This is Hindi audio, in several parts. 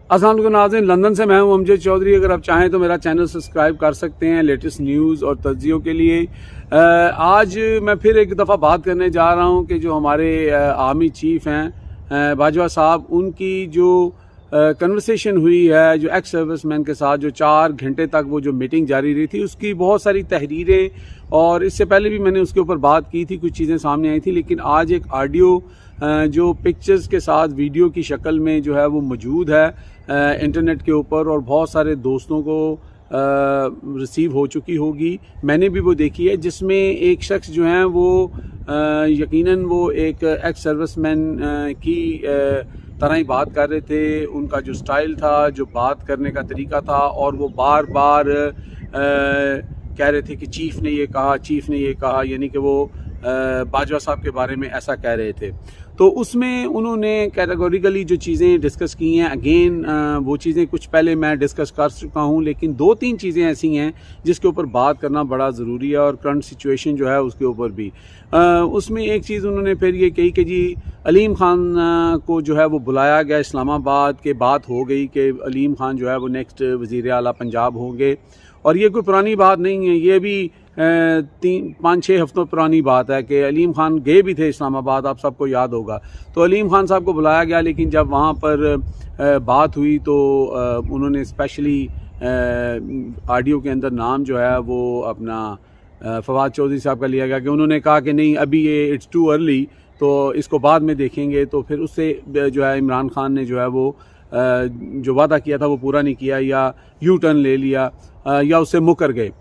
अस्सलाम वालेकुम नाज़रीन, लंदन से मैं हूं अमजद चौधरी। अगर आप चाहें तो मेरा चैनल सब्सक्राइब कर सकते हैं लेटेस्ट न्यूज़ और तज्जियों के लिए। आज मैं फिर एक दफ़ा बात करने जा रहा हूं कि जो हमारे आर्मी चीफ़ हैं बाजवा साहब, उनकी जो कन्वर्सेशन हुई है जो एक्स सर्विसमैन के साथ, जो 4 घंटे तक वो जो मीटिंग जारी रही थी, उसकी बहुत सारी तहरीरें, और इससे पहले भी मैंने उसके ऊपर बात की थी, कुछ चीज़ें सामने आई थी। लेकिन आज एक ऑडियो जो पिक्चर्स के साथ वीडियो की शक्ल में जो है वो मौजूद है इंटरनेट के ऊपर, और बहुत सारे दोस्तों को रिसीव हो चुकी होगी। मैंने भी वो देखी है, जिसमें एक शख्स जो हैं वो यकीनन वो एक एक्स सर्विसमैन की तरह ही बात कर रहे थे। उनका जो स्टाइल था, जो बात करने का तरीका था, और वो बार बार कह रहे थे कि चीफ़ ने ये कहा, चीफ़ ने ये कहा, यानी कि वो बाजवा साहब के बारे में ऐसा कह रहे थे। तो उसमें उन्होंने कैटेगोरिकली जो चीज़ें डिस्कस की हैं, अगेन वो चीज़ें कुछ पहले मैं डिस्कस कर चुका हूं, लेकिन 2-3 चीज़ें ऐसी हैं जिसके ऊपर बात करना बड़ा ज़रूरी है, और करंट सिचुएशन जो है उसके ऊपर भी। उसमें एक चीज़ उन्होंने फिर ये कही कि जी अलीम ख़ान को जो है वो बुलाया गया इस्लामाबाद, के बात हो गई कि अलीम ख़ान जो है वो नेक्स्ट वज़ीर आला पंजाब होंगे। और ये कोई पुरानी बात नहीं है, ये भी 3-5-6 हफ्तों पुरानी बात है कि अलीम ख़ान गए भी थे इस्लामाबाद, आप सबको याद होगा। तो अलीम ख़ान साहब को बुलाया गया, लेकिन जब वहाँ पर बात हुई तो उन्होंने स्पेशली ऑडियो के अंदर नाम जो है वो अपना फवाद चौधरी साहब का लिया गया, कि उन्होंने कहा कि नहीं अभी ये इट्स टू अर्ली, तो इसको बाद में देखेंगे। तो फिर उससे जो है इमरान ख़ान ने जो है वो जो वादा किया था वो पूरा नहीं किया, या यू टर्न ले लिया, या उससे मुकर गए।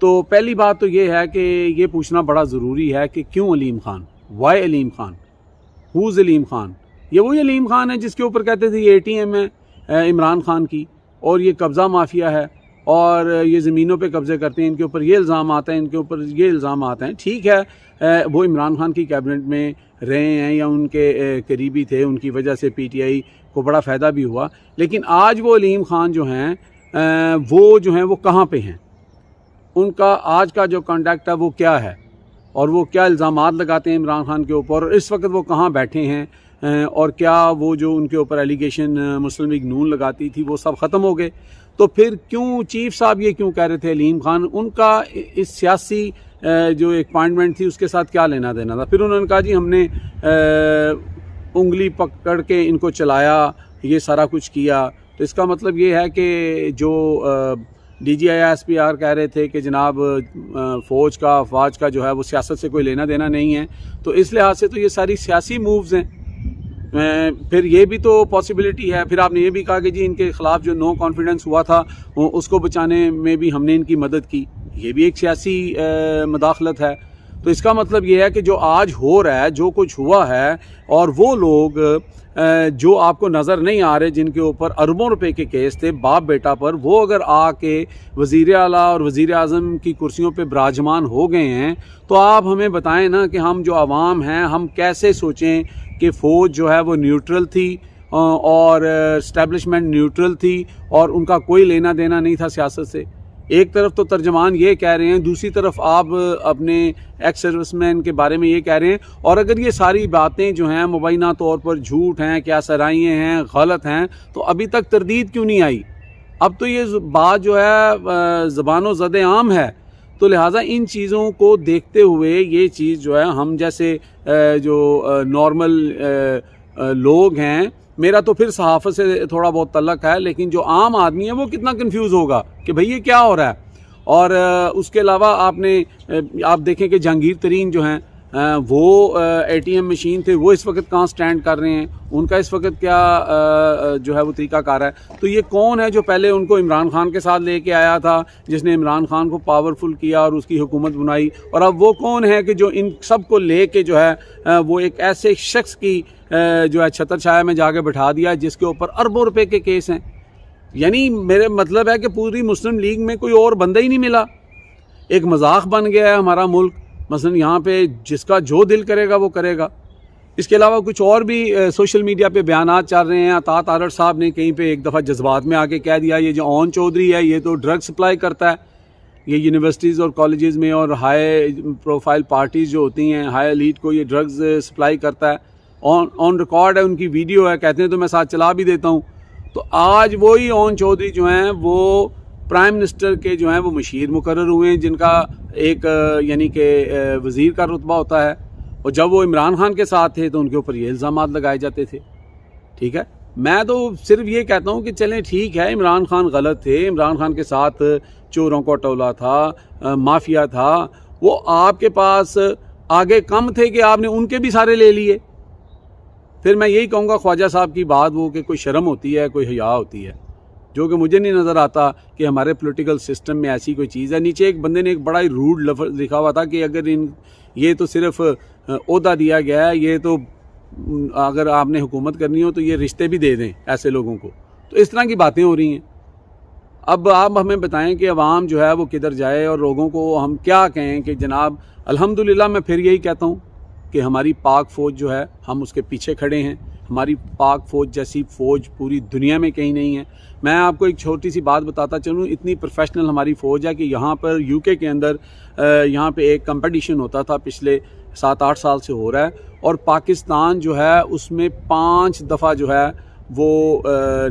तो पहली बात तो ये है कि ये पूछना बड़ा ज़रूरी है कि क्यों अलीम ख़ान, वाई अलीम ख़ान, हुज़ अलीम ख़ान। ये वही अलीम ख़ान है जिसके ऊपर कहते थे ये ATM है इमरान ख़ान की, और ये कब्ज़ा माफिया है, और ये ज़मीनों पे कब्ज़े करते हैं, इनके ऊपर ये इल्ज़ाम आता है, इनके ऊपर ये इल्ज़ाम आते हैं। ठीक है, वो इमरान ख़ान की कैबिनेट में रहे हैं या उनके करीबी थे, उनकी वजह से PTI को बड़ा फ़ायदा भी हुआ। लेकिन आज वो अलीम ख़ान जो हैं वो जो हैं वो कहाँ पे हैं, उनका आज का जो कॉन्टैक्ट है वो क्या है, और वो क्या इल्ज़ामात लगाते हैं इमरान ख़ान के ऊपर, और इस वक्त वो कहाँ बैठे हैं, और क्या वो जो उनके ऊपर एलिगेशन मुस्लिम लीग नून लगाती थी वो सब ख़त्म हो गए। तो फिर क्यों चीफ़ साहब ये क्यों कह रहे थे अलीम ख़ान, उनका इस सियासी जो एक अपॉइंटमेंट थी उसके साथ क्या लेना देना था। फिर उन्होंने कहा जी हमने उंगली पकड़ के इनको चलाया, ये सारा कुछ किया। तो इसका मतलब ये है कि जो DGI SPR कह रहे थे कि जनाब फ़ौज का, अफवाज का जो है वो सियासत से कोई लेना देना नहीं है, तो इस लिहाज से तो ये सारी सियासी मूव्स हैं। फिर ये भी तो पॉसिबिलिटी है। फिर आपने ये भी कहा कि जी इनके ख़िलाफ़ जो नो कॉन्फिडेंस हुआ था उसको बचाने में भी हमने इनकी मदद की, ये भी एक सियासी मदाखलत है। तो इसका मतलब ये है कि जो आज हो रहा है, जो कुछ हुआ है, और वो लोग जो आपको नज़र नहीं आ रहे, जिनके ऊपर अरबों रुपए के केस थे बाप बेटा पर, वो अगर आके वज़ीर आला और वज़ीर आज़म की कुर्सियों पे विराजमान हो गए हैं, तो आप हमें बताएं ना कि हम जो आवाम हैं हम कैसे सोचें कि फ़ौज जो है वो न्यूट्रल थी, और इस्टेब्लिशमेंट न्यूट्रल थी, और उनका कोई लेना देना नहीं था सियासत से। एक तरफ तो तर्जमान ये कह रहे हैं, दूसरी तरफ आप अपने एक्स सर्विसमैन के बारे में ये कह रहे हैं। और अगर ये सारी बातें जो हैं मुबैना तौर पर झूठ हैं, क्या सराइयाँ हैं, गलत हैं, तो अभी तक तरदीद क्यों नहीं आई। अब तो ये बात जो है ज़बानो ज़द आम है। तो लिहाजा इन चीज़ों को देखते हुए ये चीज़ जो है, हम जैसे जो नॉर्मल लोग हैं, मेरा तो फिर सहाफ़त से थोड़ा बहुत तल्लक है, लेकिन जो आम आदमी है वो कितना कंफ्यूज होगा कि भाई ये क्या हो रहा है। और उसके अलावा आप देखें कि जहांगीर तरीन जो हैं वो ATM मशीन थे, वो इस वक्त कहाँ स्टैंड कर रहे हैं, उनका इस वक्त क्या जो है वो तरीक़ाकार है। तो ये कौन है जो पहले उनको इमरान ख़ान के साथ लेके आया था, जिसने इमरान ख़ान को पावरफुल किया और उसकी हुकूमत बनाई, और अब वो कौन है कि जो इन सब को ले के जो है वो एक ऐसे शख्स की जो है छतर छाया में जाके बिठा दिया जिसके ऊपर अरबों रुपए के केस हैं। यानी मेरे मतलब है कि पूरी मुस्लिम लीग में कोई और बंदा ही नहीं मिला, एक मजाक बन गया है हमारा मुल्क। मसलन यहाँ पे जिसका जो दिल करेगा वो करेगा। इसके अलावा कुछ और भी सोशल मीडिया पे बयानात चल रहे हैं। अतात आरड़ साहब ने कहीं पे एक दफ़ा जज्बात में आके कह दिया ये जो ओन चौधरी है ये तो ड्रग सप्लाई करता है, ये यूनिवर्सिटीज़ और कॉलेजेस में और हाई प्रोफाइल पार्टीज़ जो होती हैं, हाई एलीट को ये ड्रग्स सप्लाई करता है। ऑन रिकॉर्ड है, उनकी वीडियो है, कहते हैं तो मैं साथ चला भी देता हूँ। तो आज वही ओन चौधरी जो हैं वो प्राइम मिनिस्टर के जो हैं वो मशीर मुकर्रर हुए हैं, जिनका एक यानी कि वज़ीर का रुतबा होता है। और जब वो इमरान खान के साथ थे तो उनके ऊपर ये इल्ज़ामात लगाए जाते थे। ठीक है, मैं तो सिर्फ ये कहता हूँ कि चलें ठीक है, इमरान खान गलत थे, इमरान खान के साथ चोरों का टोला था, माफिया था, वो आपके पास आगे कम थे कि आपने उनके भी सारे ले लिए। फिर मैं यही कहूँगा ख्वाजा साहब की बात वो कि कोई शर्म होती है, कोई हया होती है, जो कि मुझे नहीं नज़र आता कि हमारे पॉलिटिकल सिस्टम में ऐसी कोई चीज़ है। नीचे एक बंदे ने एक बड़ा ही रूड लफ्ज़ लिखा हुआ था कि अगर ये तो सिर्फ ओहदा दिया गया है, ये तो अगर आपने हुकूमत करनी हो तो ये रिश्ते भी दे दें ऐसे लोगों को। तो इस तरह की बातें हो रही हैं। अब आप हमें बताएं कि अवाम जो है वो किधर जाए और लोगों को हम क्या कहें कि जनाब अल्हम्दुलिल्लाह, मैं फिर यही कहता हूँ कि हमारी पाक फ़ौज जो है हम उसके पीछे खड़े हैं। हमारी पाक फ़ौज जैसी फ़ौज पूरी दुनिया में कहीं नहीं है। मैं आपको एक छोटी सी बात बताता चलूँ, इतनी प्रोफेशनल हमारी फ़ौज है कि यहाँ पर यूके के अंदर यहाँ पे एक कंपटीशन होता था, पिछले 7-8 साल से हो रहा है, और पाकिस्तान जो है उसमें 5 दफ़ा जो है वो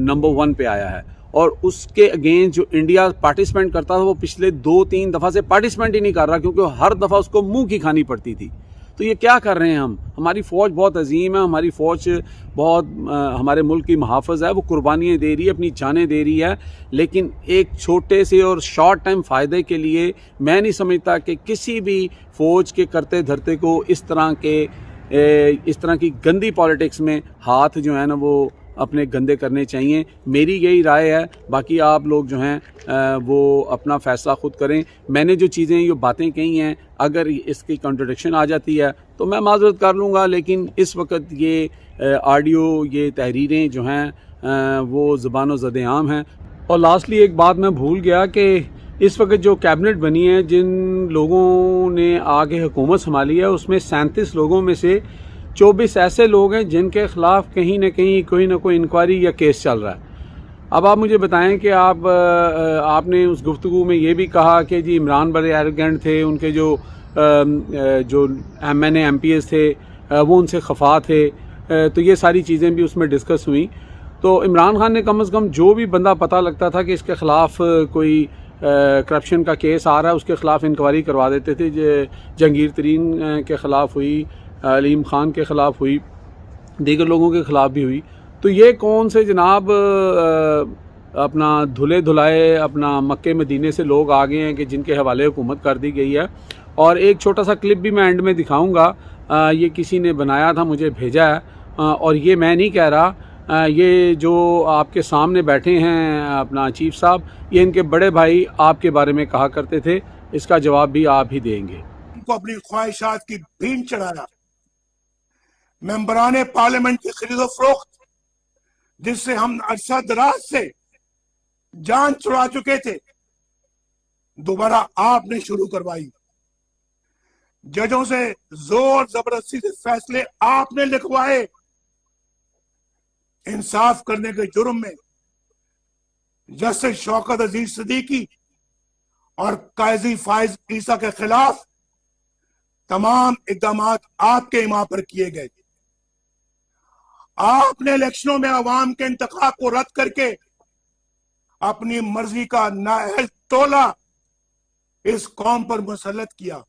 नंबर 1 पे आया है। और उसके अगेंस्ट जो इंडिया पार्टिसिपेंट करता था वो पिछले 2-3 दफ़ा से पार्टिसिपेंट ही नहीं कर रहा, क्योंकि हर दफ़ा उसको मुँह की खानी पड़ती थी। तो ये क्या कर रहे हैं हम? हमारी फ़ौज बहुत अजीम है, हमारी फ़ौज बहुत हमारे मुल्क की मुहाफ़िज़ है, वो कुर्बानियाँ दे रही है, अपनी जानें दे रही है, लेकिन एक छोटे से और शॉर्ट टाइम फ़ायदे के लिए मैं नहीं समझता कि किसी भी फ़ौज के करते धरते को इस तरह की गंदी पॉलिटिक्स में हाथ जो है ना वो अपने गंदे करने चाहिए। मेरी यही राय है, बाकी आप लोग जो हैं वो अपना फ़ैसला ख़ुद करें। मैंने जो चीज़ें ये बातें कही हैं, अगर इसकी कॉन्ट्रडिक्शन आ जाती है तो मैं माज़रत कर लूँगा, लेकिन इस वक्त ये ऑडियो, ये तहरीरें जो हैं वो ज़ुबान ज़द आम हैं। और लास्टली एक बात मैं भूल गया कि इस वक्त जो कैबिनेट बनी है, जिन लोगों ने आगे हुकूमत संभाली है, उसमें 37 लोगों में से 24 ऐसे लोग हैं जिनके ख़िलाफ़ कहीं ना कहीं कोई ना कोई इंक्वायरी या केस चल रहा है। अब आप मुझे बताएं कि आपने उस गुफ्तगू में ये भी कहा कि जी इमरान बड़े एरोगेंट थे, उनके जो MNA MPs थे वो उनसे खफा थे, तो ये सारी चीज़ें भी उसमें डिस्कस हुई। तो इमरान खान ने कम से कम जो भी बंदा पता लगता था कि इसके ख़िलाफ़ कोई करप्शन का केस आ रहा है, उसके ख़िलाफ़ इंक्वायरी करवा देते थे। जहांगीर तरीन के ख़िलाफ़ हुई, अलीम खान के ख़िलाफ़ हुई, दीगर लोगों के ख़िलाफ़ भी हुई। तो ये कौन से जनाब अपना धुले धुलाए अपना मक्के मदीने से लोग आ गए हैं कि जिनके हवाले हुकूमत कर दी गई है। और एक छोटा सा क्लिप भी मैं एंड में दिखाऊंगा, ये किसी ने बनाया था, मुझे भेजा है, और ये मैं नहीं कह रहा, ये जो आपके सामने बैठे हैं अपना चीफ साहब, ये इनके बड़े भाई आपके बारे में कहा करते थे। इसका जवाब भी आप ही देंगे। उनको अपनी ख्वाहिशात की भीड़ चढ़ाया, मेंबरान पार्लियामेंट की खरीदो फरोख्त, जिससे हम अरसा दराज से जान छुड़ा चुके थे, दोबारा आपने शुरू करवाई। जजों से जोर जबरदस्ती से फैसले आपने लिखवाए। इंसाफ करने के जुर्म में जस्टिस शौकत अजीज सिद्दीकी और काजी फाइज ईसा के खिलाफ तमाम इकदाम आपके इमाम पर किए गए। आपने इलेक्शनों में अवाम के इंतखाब को रद्द करके अपनी मर्जी का नाअहल टोला इस कौम पर मुसल्लत किया।